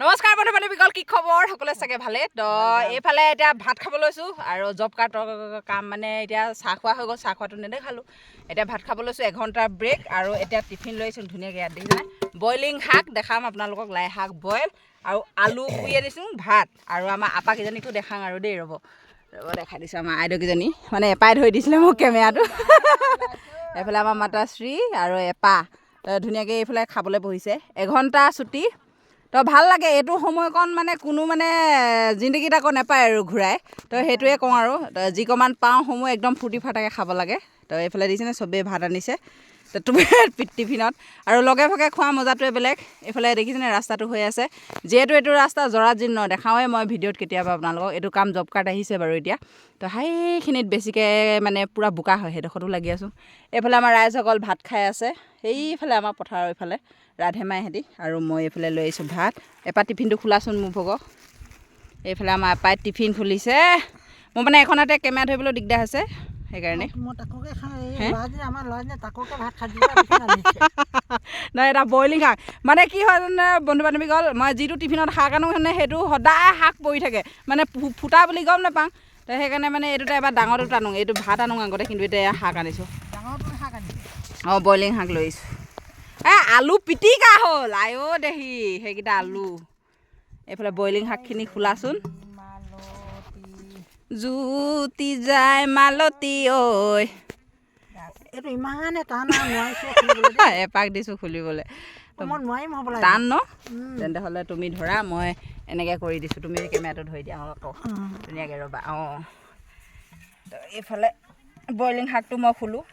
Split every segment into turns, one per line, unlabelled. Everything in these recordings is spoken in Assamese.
নমস্কাৰ বন্ধু বান্ধৱীসকল, কি খবৰ? সকলোৱে চাগে ভালে। তো এইফালে এতিয়া ভাত খাব লৈছোঁ আৰু জব কাৰ্ডৰ কাম মানে এতিয়া চাহ খোৱা হৈ গ'ল, চাহ খোৱাটো নেদেখালোঁ। এতিয়া ভাত খাব লৈছোঁ, 1 ঘণ্টাৰ ব্ৰেক। আৰু এতিয়া টিফিন লৈছোঁ ধুনীয়াকৈ, ইয়াত দেখিছেনে বইলিং শাক দেখাম আপোনালোকক, লাই শাক বইল আৰু আলু পুৰি আনিছোঁ, ভাত আৰু আমাৰ আপাকেইজনীকো দেখাওঁ আৰু দেই, ৰ'ব দেখাই দিছোঁ। আমাৰ আইদেউকেইজনী মানে এপাই ধৰি দিছিলে মোক কেমেৰাটো। এইফালে আমাৰ মাতাশ্ৰী আৰু এপা ধুনীয়াকৈ এইফালে খাবলৈ বহিছে। 1 ঘণ্টা ছুটি। তো ভাল লাগে এইটো সময়কণ, মানে কোনো মানে জিন্দগীত আকৌ নাপায় আৰু ঘূৰাই। তো সেইটোৱে কওঁ আৰু যিকণমান পাওঁ সময় একদম ফূৰ্তি ফাৰ্তাকৈ খাব লাগে। তো এইফালে দিছেনে চবেই ভাত আনিছে তো তুমি টিফিনত, আৰু লগে ভাগে খোৱা মজাটোৱে বেলেগ। এইফালে দেখিছেনে ৰাস্তাটো হৈ আছে, যিহেতু এইটো ৰাস্তা জৰাজীৰ্ণ, দেখাওঁৱে মই ভিডিঅ'ত কেতিয়াবা আপোনালোকক। এইটো কাম জব কাৰ্ড আহিছে বাৰু এতিয়া। তো সেইখিনিত বেছিকৈ মানে পূৰা বোকা হয়, সেইডোখৰতো লাগি আছোঁ। এইফালে আমাৰ ৰাইজসকল ভাত খাই আছে, সেইফালে আমাৰ পথাৰৰ এইফালে ৰাধেমাইহঁতি, আৰু মই এইফালে লৈ আহিছোঁ ভাত। এপাত টিফিনটো খোলাচোন মোৰ ভগত। এইফালে আমাৰ এপাই টিফিন খুলিছে। মোৰ মানে এখন হাতে কেমেৰা ধৰিবলৈ দিগদাৰ হৈছে, সেইকাৰণে নহয় এটা বইলিং শাক মানে কি হয় জানে বন্ধু বান্ধৱীসকল, মই যিটো টিফিনত শাক আনো মানে সেইটো সদায় শাক পৰি থাকে, মানে ফুটা বুলি গম নাপাওঁ। তো সেইকাৰণে মানে এইটোতে এবাৰ ডাঙৰটো আনো, এইটো ভাত আনো আগতে, কিন্তু এতিয়া শাক আনিছোঁ। অঁ বইলিং শাক লৈ আহিছোঁ। আলু পিটিকা হ'ল, আইও দেহি সেইকেইটা আলু। এইফালে বইলিং শাকখিনি খোলাচোন। জুতি যায় মালতী ঐ,
এইটো ইমানে টান
এপাক দিছোঁ খুলিবলৈ,
নোৱাৰিম হ'বলা,
টান ন? তেন্তে হ'লে তুমি ধৰা, মই এনেকৈ কৰি দিছোঁ, তুমি কেমেৰাটো ধৰি দিয়া আকৌ ধুনীয়াকৈ, ৰ'বা। অঁ তো এইফালে বইলিং শাকটো মই খোলোঁ।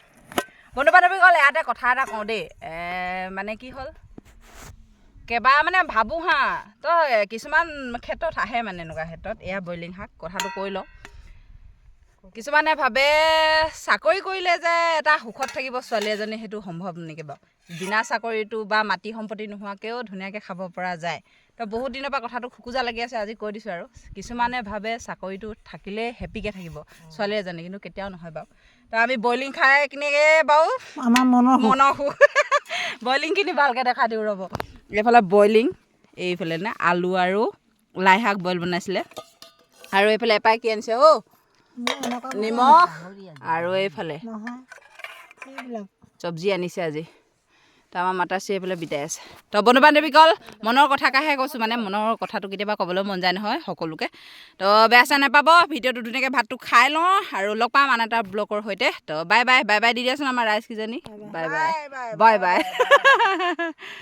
বন্ধু বান্ধৱীসকল ইয়াতে কথা এটা কওঁ দেই, মানে কি হ'ল মানে ভাবোঁ হা, তো কিছুমান ক্ষেত্ৰত আহে মানে এনেকুৱা ক্ষেত্ৰত, এয়া বইলিং শাক কথাটো কৈ লওঁ। কিছুমানে ভাবে চাকৰি কৰিলে যে এটা সুখত থাকিব ছোৱালী এজনী, সেইটো সম্ভৱ নেকি বাৰু? বিনা চাকৰিটো বা মাটি সম্পত্তি নোহোৱাকৈও ধুনীয়াকৈ খাব পৰা যায়। তো বহুত দিনৰ পৰা কথাটো খোকোজা লাগি আছে, আজি কৈ দিছোঁ আৰু। কিছুমানে ভাবে চাকৰিটো থাকিলে হেপিকৈ থাকিব ছোৱালী এজনী, কিন্তু কেতিয়াও নহয় বাৰু। তো আমি বইলিং খাই কিনেকৈ বাৰু
আমাৰ মনৰ
সুখ। বইলিংখিনি ভালকৈ দেখা দিওঁ ৰ'ব। এইফালে বইলিং, এইফালে নে আলু আৰু লাই শাক বইল বনাইছিলে, আৰু এইফালে এপাই কি আনিছে নিমখ, আৰু এইফালে চব্জি আনিছে আজি। তো আমাৰ মাতাশ্ৰী এইফালে বিটাই আছে। তো বন্ধু বান্ধৱীসকল মনৰ কথা কাহে কৈছোঁ, মানে মনৰ কথাটো কেতিয়াবা ক'বলৈ মন যায় নহয় সকলোকে। তো বেয়া চেয়া নাপাব, ভিডিঅ'টো ধুনীয়াকৈ ভাতটো খাই লওঁ আৰু লগ পাম আন এটা ব্লগৰ সৈতে। তো bye bye, bye by the দিয়াচোন আমাৰ ৰাইজকেইজনী, বাই বাই, বাই বাই।